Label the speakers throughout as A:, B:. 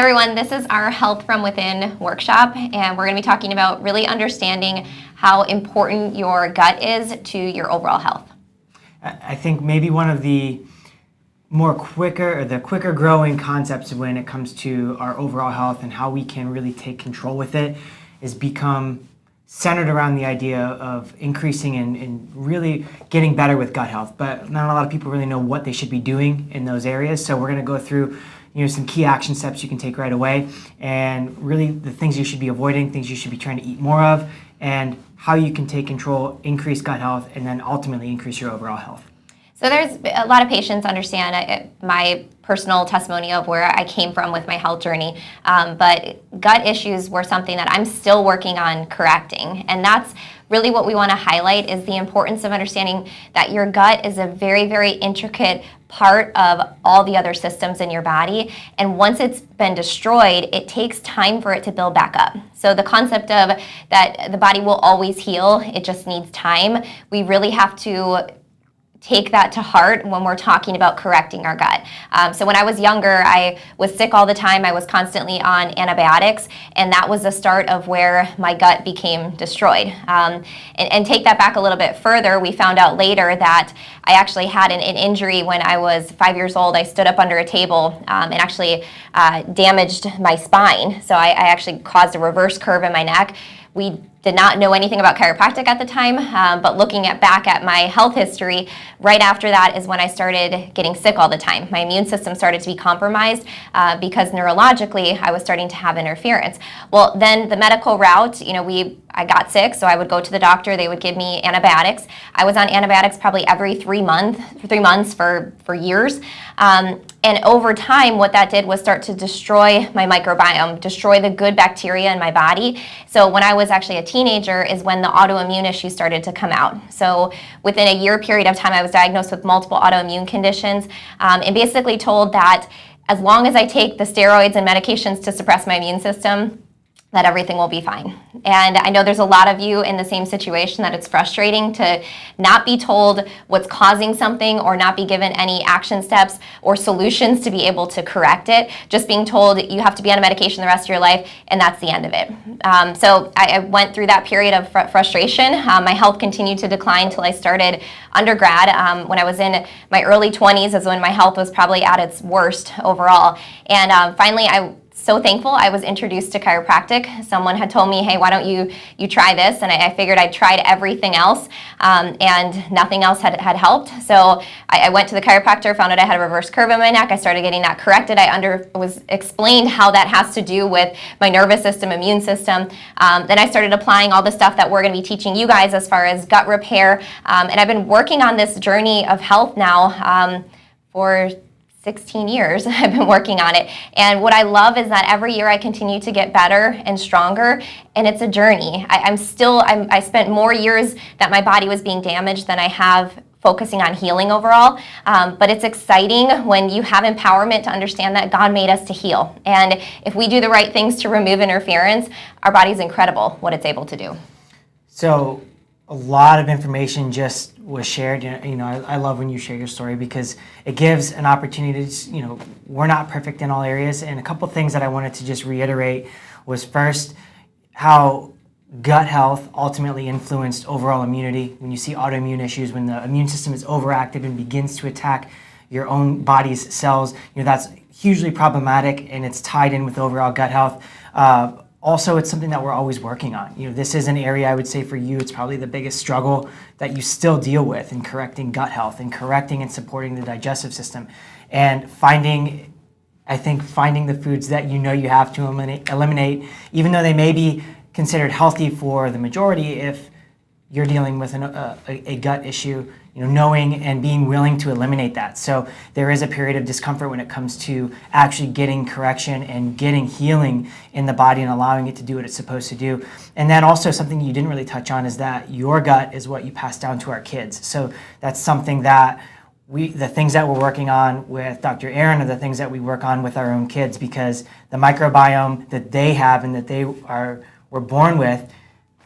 A: everyone, this is our Health from Within workshop, and we're going to be talking about really understanding how important your gut is to your overall health.
B: I think maybe one of the quicker growing concepts when it comes to our overall health and how we can really take control with it is become centered around the idea of increasing and really getting better with gut health. But not a lot of people really know what they should be doing in those areas. So we're going to go through some key action steps you can take right away, and really the things you should be avoiding, things you should be trying to eat more of, and how you can take control, increase gut health, and then ultimately increase your overall health.
A: So there's a lot of patients understand my personal testimony of where I came from with my health journey, but gut issues were something that I'm still working on correcting, and that's really what we want to highlight is the importance of understanding that your gut is a very, very intricate part of all the other systems in your body, and once it's been destroyed, it takes time for it to build back up. So the concept of that the body will always heal, it just needs time, we really have to take that to heart when we're talking about correcting our gut. So when I was younger, I was sick all the time. I was constantly on antibiotics, and that was the start of where my gut became destroyed. And take that back a little bit further, we found out later that I actually had an injury when I was 5 years old. I stood up under a table and actually damaged my spine. So I actually caused a reverse curve in my neck. We did not know anything about chiropractic at the time, but looking back at my health history, right after that is when I started getting sick all the time. My immune system started to be compromised because neurologically I was starting to have interference. Well, then the medical route, I got sick, so I would go to the doctor, they would give me antibiotics. I was on antibiotics probably every 3 months for years. And over time, what that did was start to destroy my microbiome, destroy the good bacteria in my body. So when I was actually a teenager is when the autoimmune issues started to come out. So within a year period of time, I was diagnosed with multiple autoimmune conditions and basically told that as long as I take the steroids and medications to suppress my immune system, that everything will be fine. And I know there's a lot of you in the same situation that it's frustrating to not be told what's causing something or not be given any action steps or solutions to be able to correct it. Just being told you have to be on a medication the rest of your life and that's the end of it. So I went through that period of frustration. My health continued to decline until I started undergrad. When I was in my early 20s is when my health was probably at its worst overall. And finally so thankful I was introduced to chiropractic. Someone had told me, hey, why don't you try this? And I figured I'd tried everything else and nothing else had helped. So I went to the chiropractor, found out I had a reverse curve in my neck. I started getting that corrected. I was explained how that has to do with my nervous system, immune system. Then I started applying all the stuff that we're going to be teaching you guys as far as gut repair. And I've been working on this journey of health now for 16 years I've been working on it. And what I love is that every year I continue to get better and stronger, and it's a journey. I spent more years that my body was being damaged than I have focusing on healing overall. But it's exciting when you have empowerment to understand that God made us to heal. And if we do the right things to remove interference, our body's incredible what it's able to do.
B: So a lot of information just was shared. I love when you share your story because it gives an opportunity to, we're not perfect in all areas. And a couple things that I wanted to just reiterate was first, how gut health ultimately influenced overall immunity. When you see autoimmune issues, when the immune system is overactive and begins to attack your own body's cells, that's hugely problematic, and it's tied in with overall gut health. Also, it's something that we're always working on. This is an area I would say for you, it's probably the biggest struggle that you still deal with in correcting gut health and correcting and supporting the digestive system, and finding the foods that you have to eliminate, even though they may be considered healthy for the majority. If you're dealing with a gut issue, knowing and being willing to eliminate that. So there is a period of discomfort when it comes to actually getting correction and getting healing in the body and allowing it to do what it's supposed to do. And then also something you didn't really touch on is that your gut is what you pass down to our kids. So that's something that the things that we're working on with Dr. Aaron are the things that we work on with our own kids, because the microbiome that they have and that they were born with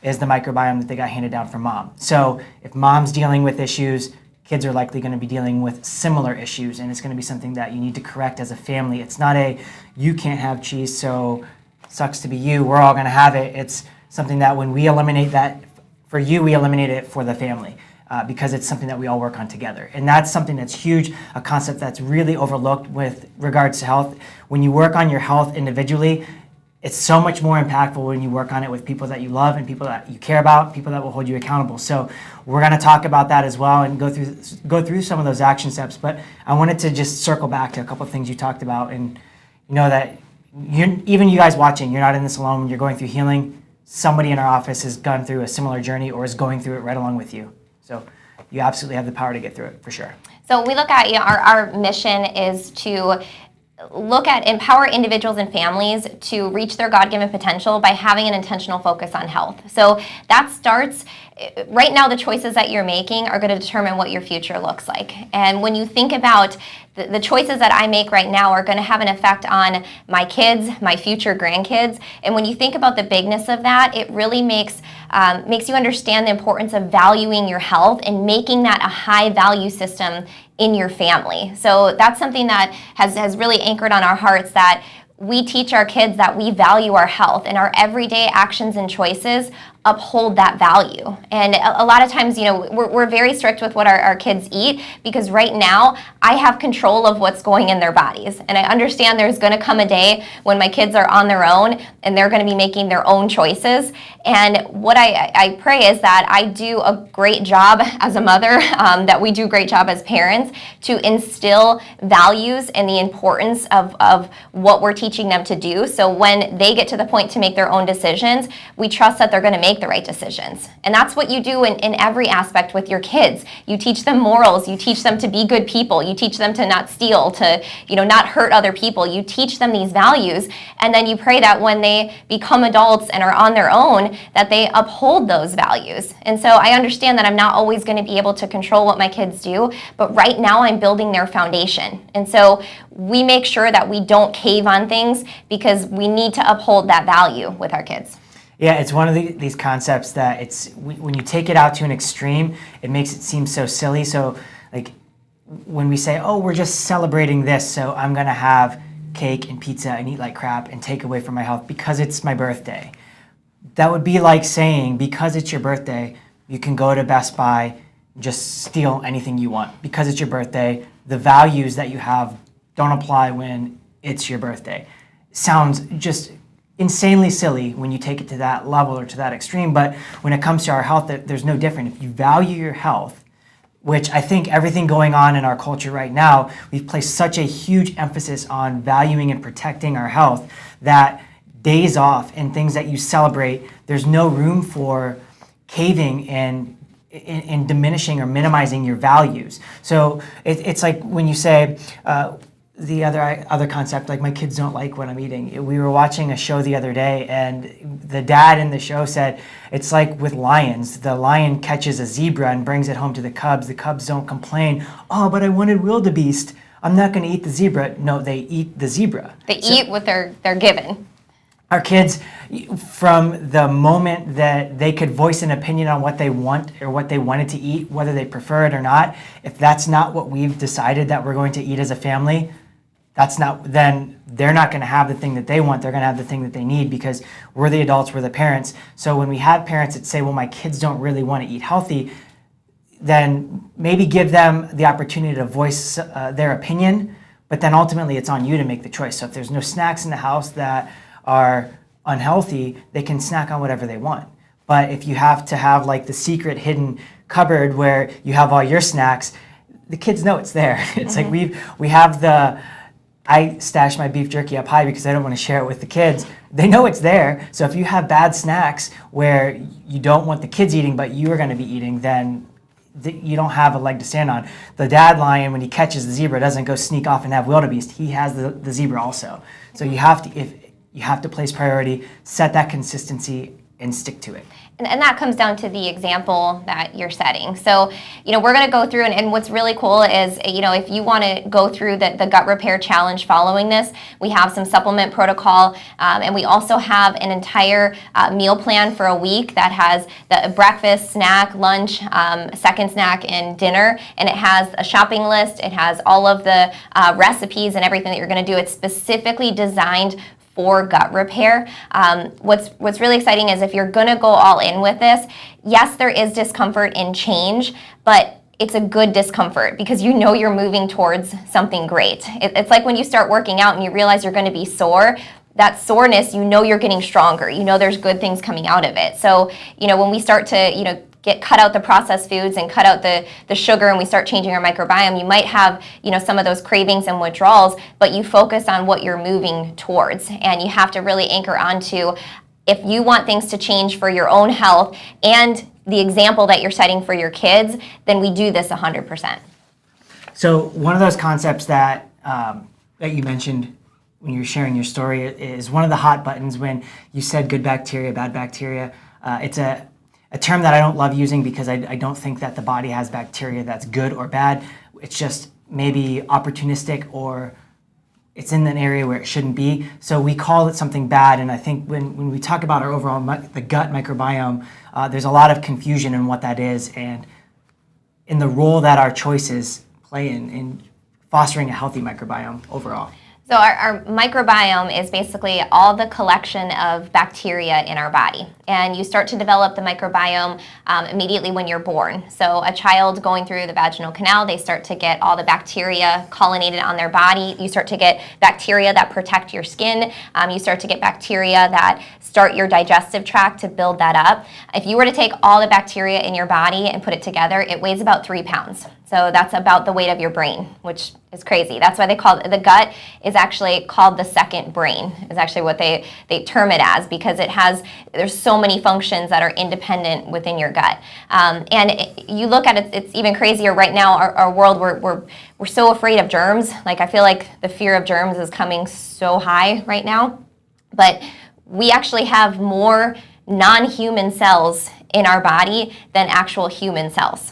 B: is the microbiome that they got handed down from mom. So if mom's dealing with issues, kids are likely going to be dealing with similar issues, and it's going to be something that you need to correct as a family. It's not a, you can't have cheese, so sucks to be you, we're all going to have it. It's something that when we eliminate that for you, we eliminate it for the family. Because it's something that we all work on together. And that's something that's huge, a concept that's really overlooked with regards to health. When you work on your health individually, it's so much more impactful when you work on it with people that you love and people that you care about, people that will hold you accountable. So we're going to talk about that as well and go through some of those action steps. But I wanted to just circle back to a couple of things you talked about, and you know that even you guys watching, you're not in this alone. When you're going through healing, somebody in our office has gone through a similar journey or is going through it right along with you. So you absolutely have the power to get through it, for sure.
A: So we look at, our mission is to look at empower individuals and families to reach their God-given potential by having an intentional focus on health. So that starts, right now the choices that you're making are going to determine what your future looks like. And when you think about the choices that I make right now are going to have an effect on my kids, my future grandkids. And when you think about the bigness of that, it really makes you understand the importance of valuing your health and making that a high value system in your family. So that's something that has really anchored on our hearts, that we teach our kids that we value our health, and our everyday actions and choices uphold that value. And a lot of times, we're very strict with what our kids eat, because right now I have control of what's going in their bodies. And I understand there's going to come a day when my kids are on their own and they're going to be making their own choices. And what I pray is that I do a great job as a mother, that we do a great job as parents to instill values and the importance of what we're teaching them to do. So when they get to the point to make their own decisions, we trust that they're going to make the right decisions. And that's what you do in every aspect with your kids. You teach them morals, you teach them to be good people, you teach them to not steal, to not hurt other people. You teach them these values, and then you pray that when they become adults and are on their own, that they uphold those values. And so I understand that I'm not always going to be able to control what my kids do, but right now I'm building their foundation. And so we make sure that we don't cave on things, because we need to uphold that value with our kids.
B: Yeah, it's one of these concepts that when you take it out to an extreme, it makes it seem so silly. So like when we say, oh, we're just celebrating this, so I'm going to have cake and pizza and eat like crap and take away from my health because it's my birthday. That would be like saying, because it's your birthday, you can go to Best Buy, just steal anything you want. Because it's your birthday, the values that you have don't apply when it's your birthday. Sounds just insanely silly when you take it to that level or to that extreme, but when it comes to our health, there's no different. If you value your health, which I think everything going on in our culture right now, we've placed such a huge emphasis on valuing and protecting our health that days off and things that you celebrate, there's no room for caving and diminishing or minimizing your values. So it's like when you say, the other concept, like my kids don't like what I'm eating. We were watching a show the other day, and the dad in the show said, it's like with lions. The lion catches a zebra and brings it home to the cubs. The cubs don't complain, oh, but I wanted wildebeest. I'm not going to eat the zebra. No, they eat the zebra.
A: They eat what they're given.
B: Our kids, from the moment that they could voice an opinion on what they want or what they wanted to eat, whether they prefer it or not, if that's not what we've decided that we're going to eat as a family, then they're not going to have the thing that they want. They're going to have the thing that they need, because we're the adults, we're the parents. So when we have parents that say, well, my kids don't really want to eat healthy, then maybe give them the opportunity to voice their opinion, but then ultimately it's on you to make the choice. So if there's no snacks in the house that are unhealthy, they can snack on whatever they want. But if you have to have like the secret hidden cupboard where you have all your snacks, the kids know it's there. It's like we have I stash my beef jerky up high because I don't want to share it with the kids. They know it's there. So if you have bad snacks where you don't want the kids eating, but you are going to be eating, then you don't have a leg to stand on. The dad lion, when he catches the zebra, doesn't go sneak off and have wildebeest. He has the zebra also. So you have to place priority, set that consistency, and stick to it.
A: And that comes down to the example that you're setting. So, we're going to go through, and what's really cool is, if you want to go through the gut repair challenge following this, we have some supplement protocol, and we also have an entire meal plan for a week that has the breakfast, snack, lunch, second snack, and dinner. And it has a shopping list. It has all of the recipes and everything that you're going to do. It's specifically designed for gut repair. What's really exciting is if you're gonna go all in with this, yes, there is discomfort in change, but it's a good discomfort because you're moving towards something great. It's like when you start working out and you realize you're gonna be sore, that soreness, you're getting stronger. There's good things coming out of it. So, when we start to, cut out the processed foods and cut out the sugar, and we start changing our microbiome, you might have some of those cravings and withdrawals, but you focus on what you're moving towards, and you have to really anchor onto, if you want things to change for your own health and the example that you're setting for your kids, then we do this 100%.
B: So one of those concepts that you mentioned when you're sharing your story is one of the hot buttons when you said good bacteria, bad bacteria. It's a term that I don't love using because I don't think that the body has bacteria that's good or bad. It's just maybe opportunistic, or it's in an area where it shouldn't be. So we call it something bad, and I think when we talk about our overall the gut microbiome, there's a lot of confusion in what that is and in the role that our choices play in fostering a healthy microbiome overall.
A: So our microbiome is basically all the collection of bacteria in our body. And you start to develop the microbiome immediately when you're born. So a child going through the vaginal canal, they start to get all the bacteria colonized on their body. You start to get bacteria that protect your skin. You start to get bacteria that start your digestive tract to build that up. If you were to take all the bacteria in your body and put it together, it weighs about 3 pounds. So that's about the weight of your brain, which is crazy. That's why they call it, the gut is actually called the second brain, is actually what they term it as, because there's so many functions that are independent within your gut. You look at it, it's even crazier right now, our world, we're so afraid of germs. Like, I feel like the fear of germs is coming so high right now. But we actually have more non-human cells in our body than actual human cells.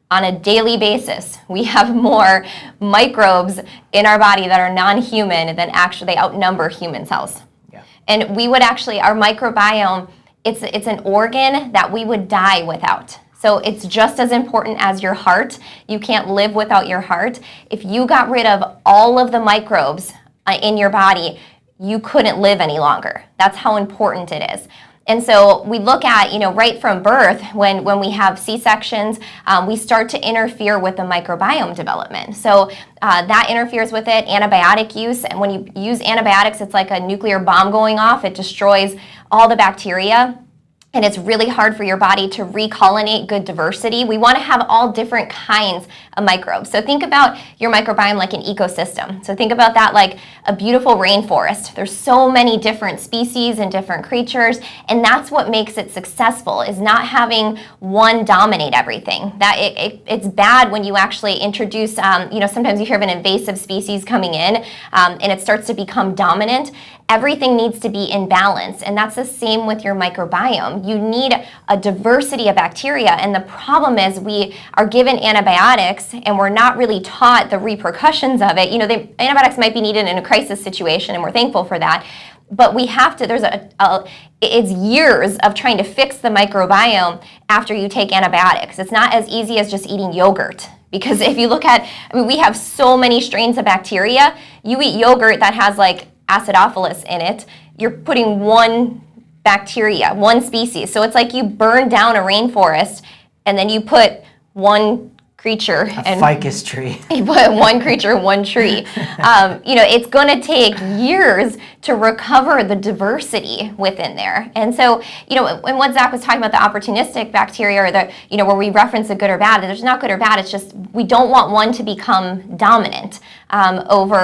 A: On a daily basis, we have more microbes in our body that are non-human than actually, they outnumber human cells.
B: Yeah.
A: And we would actually, our microbiome, it's an organ that we would die without. So it's just as important as your heart. You can't live without your heart. If you got rid of all of the microbes in your body, you couldn't live any longer. That's how important it is. And so we look at, right from birth, when we have C-sections, we start to interfere with the microbiome development. So that interferes with it, antibiotic use. And when you use antibiotics, it's like a nuclear bomb going off. It destroys all the bacteria. And it's really hard for your body to recolonate good diversity. We want to have all different kinds of microbes. So think about your microbiome like an ecosystem. So think about that like a beautiful rainforest. There's so many different species and different creatures, and that's what makes it successful, is not having one dominate everything. That it's bad when you actually introduce, sometimes you hear of an invasive species coming in, and it starts to become dominant. Everything needs to be in balance, and that's the same with your microbiome. You need a diversity of bacteria, and the problem is we are given antibiotics and we're not really taught the repercussions of it. Antibiotics might be needed in a crisis situation, and we're thankful for that, but we have to, it's years of trying to fix the microbiome after you take antibiotics. It's not as easy as just eating yogurt. Because if you look at, we have so many strains of bacteria. You eat yogurt that has like Acidophilus in it, you're putting one bacteria, one species. So it's like you burn down a rainforest and then you put one creature.
B: A ficus tree.
A: You put one creature, one tree. It's going to take years to recover the diversity within there. And so, and what Zach was talking about, the opportunistic bacteria, or the, where we reference the good or bad, there's not good or bad. It's just we don't want one to become dominant over